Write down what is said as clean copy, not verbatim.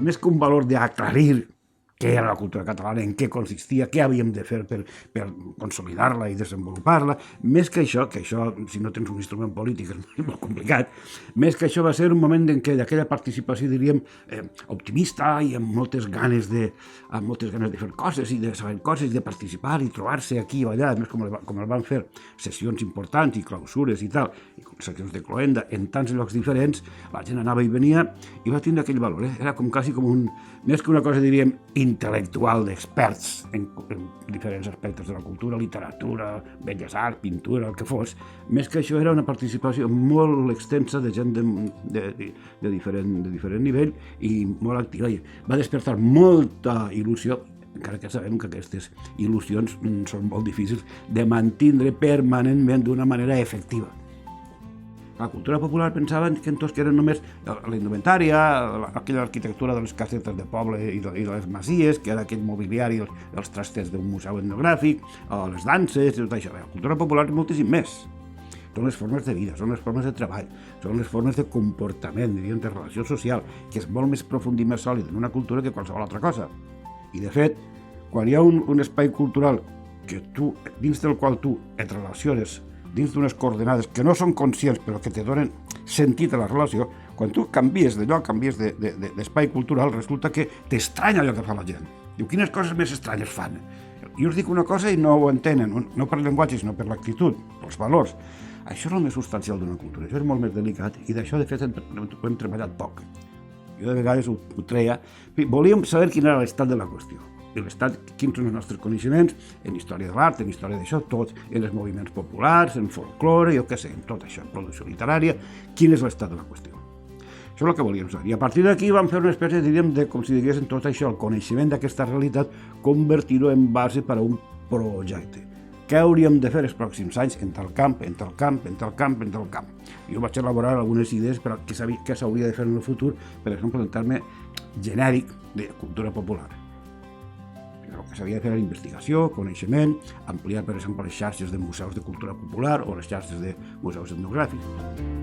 més que un valor d'aclarir què era la cultura catalana, en què consistia, què havíem de fer per consolidar-la i desenvolupar-la, més que això, si no tens un instrument polític és molt complicat, més que això va ser un moment en què d'aquella participació, diríem, optimista i amb moltes ganes de fer coses i de saber coses, de participar i trobar-se aquí o allà, a més com el van fer sessions importants i clausures i tal, i sessions de cloenda en tants llocs diferents, la gent anava i venia i va tindre aquell valor, era com quasi com més que una cosa, diríem, intel·lectual d'experts en diferents aspectes de la cultura, literatura, belles arts, pintura, el que fos, més que això era una participació molt extensa de gent de diferent nivell i molt activa. I va despertar molta il·lusió, encara que sabem que aquestes il·lusions són molt difícils de mantindre permanentment d'una manera efectiva. La cultura popular pensaven que eren només la indumentària, aquella arquitectura de les casetes de poble i de les masies, que era aquell mobiliari, els trasters d'un museu etnogràfic, les danses, tot això. La cultura popular és moltíssim més. Són les formes de vida, són les formes de treball, són les formes de comportament, diríem, de relació social, que és molt més profund i més sòlid en una cultura que qualsevol altra cosa. I, de fet, quan hi ha un espai cultural dins del qual tu et relaciones dins d'unes coordenades que no són conscients però que te donen sentit a la relació, quan tu canvies de lloc, canvies d'espai cultural, resulta que t'estranya allò que fa la gent. Diu, quines coses més estranyes fan? Jo us dic una cosa i no ho entenen, no per llenguatge, sinó per l'actitud, pels valors. Això és el més substancial d'una cultura, això és molt més delicat i d'això, de fet, ho hem treballat poc. Jo de vegades ho treia. Volíem saber quin era l'estat de la qüestió. I l'estat, quins són els nostres coneixements en història de l'art, en història d'això, tot, en els moviments populars, en folklore, jo què sé, en tot això, en producció literària, quin és l'estat de la qüestió. Això és el que volíem saber. I a partir d'aquí vam fer una espècie, diríem, de, com si diguéssim, tot això, el coneixement d'aquesta realitat, convertir-ho en base per a un projecte. Què hauríem de fer els pròxims anys en tal camp, en tal camp, en tal camp, en tal camp. Jo vaig elaborar algunes idees per a què s'hauria de fer en el futur, per exemple, en terme genèric de cultura popular. El que s'havia de fer era investigació, coneixement, ampliar, per exemple, les xarxes de museus de cultura popular o les xarxes de museus etnogràfics.